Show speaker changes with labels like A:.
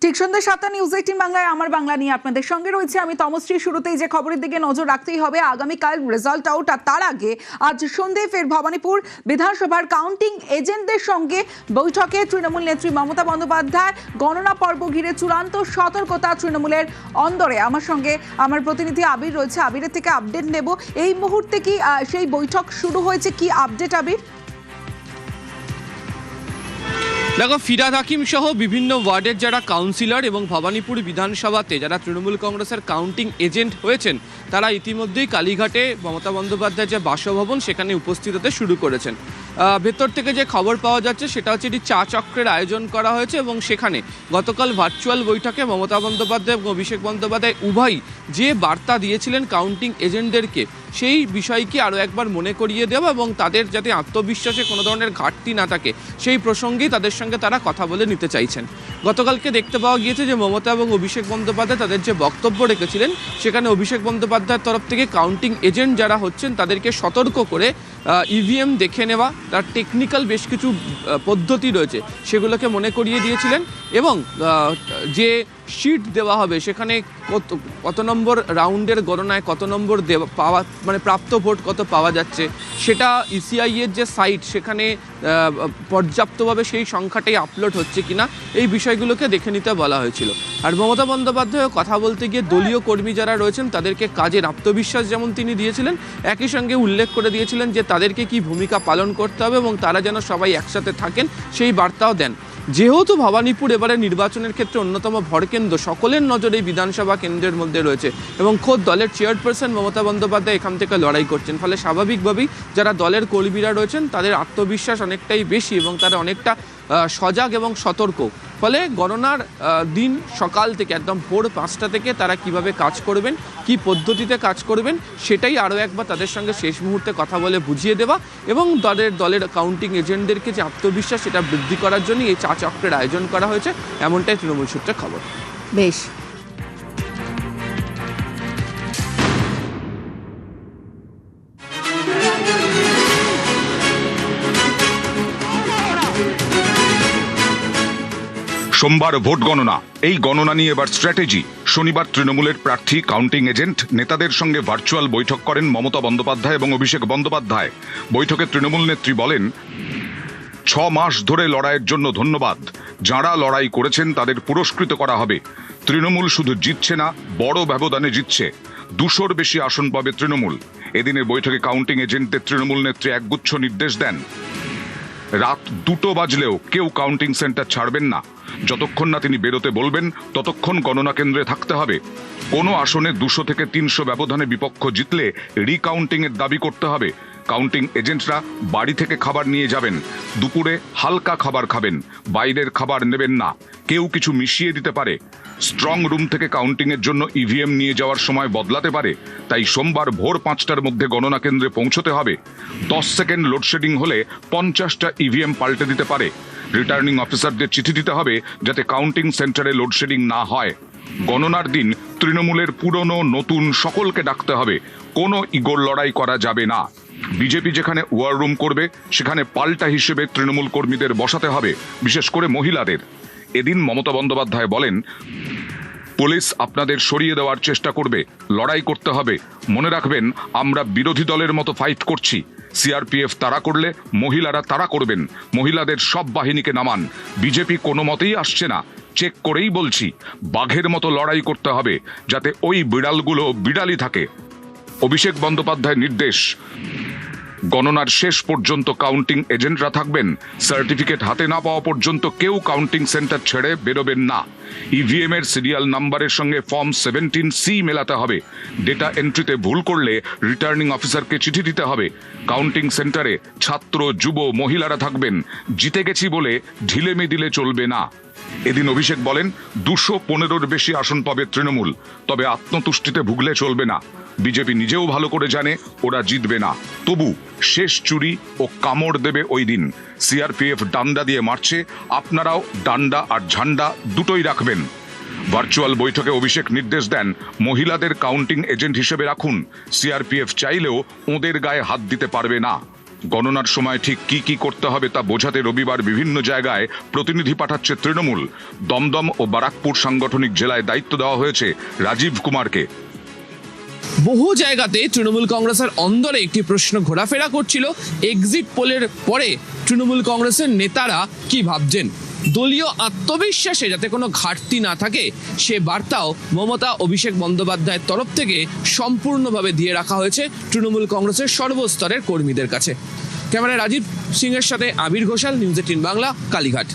A: ঠিক সন্ধ্যা 7টা নিউজ 18 বাংলায় আমার বাংলা নিয়ে আপনাদের সঙ্গে রয়েছে আমি তমশ্রী। শুরুতেই যে খবরের দিকে নজর রাখতেই হবে, আগামীকাল রেজাল্ট আউট, আর তার আগে আজ সন্ধ্যে ফের ভবানীপুর বিধানসভার কাউন্টিং এজেন্টদের সঙ্গে বৈঠকে তৃণমূল নেত্রী মমতা বন্দ্যোপাধ্যায়। গণনা পর্ব ঘিরে চূড়ান্ত সতর্কতা তৃণমূলের অন্দরে। আমার সঙ্গে আমার প্রতিনিধি আবির রয়েছে, আবিরের থেকে আপডেট নেব। এই মুহূর্তে কি সেই বৈঠক শুরু হয়েছে, কি আপডেট আবির?
B: দেখো, ফিরহাদ হাকিম সহ বিভিন্ন ওয়ার্ডের যারা কাউন্সিলর এবং ভবানীপুর বিধানসভাতে যারা তৃণমূল কংগ্রেসের কাউন্টিং এজেন্ট হয়েছেন, তারা ইতিমধ্যেই কালীঘাটে মমতা বন্দ্যোপাধ্যায়ের যে বাসভবন সেখানে উপস্থিত হতে শুরু করেছেন। ভেতর থেকে যে খবর পাওয়া যাচ্ছে সেটা হচ্ছে এটি চা চক্রের আয়োজন করা হয়েছে এবং সেখানে গতকাল ভার্চুয়াল বৈঠকে মমতা বন্দ্যোপাধ্যায় এবং অভিষেক বন্দ্যোপাধ্যায় উভয়ই যে বার্তা দিয়েছিলেন কাউন্টিং এজেন্টদেরকে, সেই বিষয়কে আরও একবার মনে করিয়ে দেওয়া এবং তাদের যাতে আত্মবিশ্বাসে কোনো ধরনের ঘাটতি না থাকে সেই প্রসঙ্গেই তাদের সঙ্গে তারা কথা বলে নিতে চাইছেন। গতকালকে দেখতে পাওয়া গিয়েছে যে মমতা এবং অভিষেক বন্দ্যোপাধ্যায় তাদের যে বক্তব্য রেখেছিলেন সেখানে অভিষেক বন্দ্যোপাধ্যায়ের তরফ থেকে কাউন্টিং এজেন্ট যারা হচ্ছেন তাদেরকে সতর্ক করে ইভিএম দেখে নেওয়া, তার টেকনিক্যাল বেশ কিছু পদ্ধতি রয়েছে সেগুলোকে মনে করিয়ে দিয়েছিলেন এবং যে শিট দেওয়া হবে সেখানে কত নম্বর রাউন্ডের গণনায় কত নম্বর পাওয়া, মানে প্রাপ্ত ভোট কত পাওয়া যাচ্ছে, সেটা ইসিআই এর যে সাইট সেখানে পর্যাপ্তভাবে সেই সংখ্যাটাই আপলোড হচ্ছে কিনা, এই বিষয়গুলোকে দেখে নিতে বলা হয়েছিল। আর মমতা বন্দ্যোপাধ্যায় কথা বলতে গিয়ে দলীয় কর্মী যারা রয়েছেন তাদেরকে কাজের আত্মবিশ্বাস যেমন তিনি দিয়েছিলেন, একই সঙ্গে উল্লেখ করে দিয়েছিলেন যে তাদেরকে কি ভূমিকা পালন করতে হবে এবং তারা যেন সবাই একসাথে থাকেন সেই বার্তাও দেন। যেহেতু ভবানীপুর এবারে নির্বাচনের ক্ষেত্রে অন্যতম ভরকেন্দ্র, সকলের নজরে এই বিধানসভা কেন্দ্রের মধ্যে রয়েছে এবং খোদ দলের চেয়ারপারসন মমতা বন্দ্যোপাধ্যায় এখান থেকে লড়াই করছেন, ফলে স্বাভাবিকভাবেই যারা দলের কর্মীরা রয়েছেন তাদের আত্মবিশ্বাস অনেকটাই বেশি এবং তারা অনেকটা সজাগ এবং সতর্ক। ফলে গণনার দিন সকাল থেকে একদম ভোর 5টা থেকে তারা কিভাবে কাজ করবেন, কি পদ্ধতিতে কাজ করবেন, সেটাই আরও একবার তাদের সঙ্গে শেষ মুহূর্তে কথা বলে বুঝিয়ে দেওয়া এবং দলের কাউন্টিং এজেন্টদেরকে যে আত্মবিশ্বাস সেটা বৃদ্ধি করার জন্য এই চা চক্রের আয়োজন করা হয়েছে, এমনটাই তৃণমূল সূত্রে খবর।
A: বেশ।
C: সোমবার ভোট গণনা, এই গণনা নিয়ে এবার স্ট্র্যাটেজি। শনিবার তৃণমূলের প্রার্থী কাউন্টিং এজেন্ট নেতাদের সঙ্গে ভার্চুয়াল বৈঠক করেন মমতা বন্দ্যোপাধ্যায় এবং অভিষেক বন্দ্যোপাধ্যায়। বৈঠকে তৃণমূল নেত্রী বলেন, 6 মাস ধরে লড়াইয়ের জন্য ধন্যবাদ, যাঁরা লড়াই করেছেন তাদের পুরস্কৃত করা হবে। তৃণমূল শুধু জিতছে না, বড় ব্যবধানে জিতছে। 200-র বেশি আসন পাবে তৃণমূল। এদিনের বৈঠকে কাউন্টিং এজেন্টদের তৃণমূল নেত্রী একগুচ্ছ নির্দেশ দেন। রাত 2টো বাজলেও কেউ কাউন্টিং সেন্টার ছাড়বেন না। যতক্ষণ না তিনি বেরোতে বলবেন ততক্ষণ গণনা কেন্দ্রে থাকতে হবে। কোনো আসনে 200 থেকে 300 ব্যবধানে বিপক্ষ জিতলে রিকাউন্টিং এর দাবি করতে হবে। কাউন্টিং এজেন্টরা বাড়ি থেকে খাবার নিয়ে যাবেন। দুপুরে হালকা খাবার খাবেন, বাইরের খাবার নেবেন না। কেউ কিছু মিশিয়ে দিতে পারে। স্ট্রং রুম থেকে কাউন্টিং এর জন্য ইভিএম নিয়ে যাওয়ার সময় বদলাতে পারে। তাই সোমবার ভোর 5টার মধ্যে গণনা কেন্দ্রে পৌঁছতে হবে। 10 সেকেন্ড লোডশেডিং হলে 50টা ইভিএম পাল্টে দিতে পারে। রিটার্নিং অফিসারদের চিঠি দিতে হবে যাতে কাউন্টিং সেন্টারে লোডশেডিং না হয়। গণনার দিন তৃণমূলের পুরনো নতুন সকলকে ডাকতে হবে। কোনো ইগোর লড়াই করা যাবে না। বিজেপি যেখানে ওয়ার রুম করবে সেখানে পাল্টা হিসেবে তৃণমূল কর্মীদের বসাতে হবে, বিশেষ করে মহিলাদের। এদিন মমতা বন্দ্যোপাধ্যায় বলেন, পুলিশ আপনাদের সরিয়ে দেওয়ার চেষ্টা করবে, লড়াই করতে হবে। মনে রাখবেন, আমরা বিরোধী দলের মতো ফাইট করছি। সিআরপিএফ তারা করলে মহিলারা তারা করবেন। মহিলাদের সব বাহিনীকে নামান। বিজেপি কোনো মতেই আসছে না, চেক করেই বলছি। বাঘের মতো লড়াই করতে হবে যাতে ওই বিড়ালগুলো বিড়ালই থাকে। অভিষেক বন্দ্যোপাধ্যায়ের নির্দেশ, গণনার শেষ পর্যন্ত কাউন্টিং এজেন্টরা থাকবেন। সার্টিফিকেট হাতে না পাওয়া পর্যন্ত কেউ কাউন্টিং সেন্টার ছেড়ে বেরোবেন না। ইভিএম এর সিরিয়াল নাম্বারের সঙ্গে ফর্ম 17C মেলাতে হবে। ডেটা এন্ট্রিতে ভুল করলে রিটার্নিং অফিসারকে চিঠি দিতে হবে। কাউন্টিং সেন্টারে ছাত্র, যুব, মহিলারা থাকবেন। জিতে গেছি বলে ঢিলেমি দিলে চলবে না। এদিন অভিষেক বলেন, 215-র বেশি আসন পাবে তৃণমূল, তবে আত্মতুষ্টিতে ভুগলে চলবে না। বিজেপি নিজেও ভালো করে জানে ওরা জিতবে না, তবু শেষ চুরি ও কামড় দেবে ওই দিন। সিআরপিএফ ডান্ডা দিয়ে মারছে, আপনারাও ডান্ডা আর ঝান্ডা দুটোই রাখবেন। ভার্চুয়াল বৈঠকে অভিষেক নির্দেশ দেন, মহিলাদের কাউন্টিং এজেন্ট হিসেবে রাখুন। সিআরপিএফ চাইলেও ওদের গায়ে হাত দিতে পারবে না। গণনার সময় ঠিক কি কি করতে হবে তা বোঝাতে রবিবার বিভিন্ন জায়গায় প্রতিনিধি পাঠাচ্ছে তৃণমূল। দমদম ও বারাকপুর সাংগঠনিক জেলায় দায়িত্ব দেওয়া হয়েছে রাজীব কুমারকে।
B: বহু জায়গাতে তৃণমূল কংগ্রেসের অন্দরে একটি প্রশ্ন ঘোরাফেরা করছিল, এক্সিট পোলের পরে তৃণমূল কংগ্রেসের নেতারা কি ভাবছেন। দলীয় আত্মবিশ্বাসে যাতে কোনো ঘাটতি না থাকে সে বার্তাও মমতা অভিষেক বন্দ্যোপাধ্যায়ের তরফ থেকে সম্পূর্ণভাবে দিয়ে রাখা হয়েছে তৃণমূল কংগ্রেসের সর্বস্তরের কর্মীদের কাছে। ক্যামেরায় রাজীব সিংয়ের সাথে আবির ঘোষাল, নিউজ 18 বাংলা, কালীঘাট।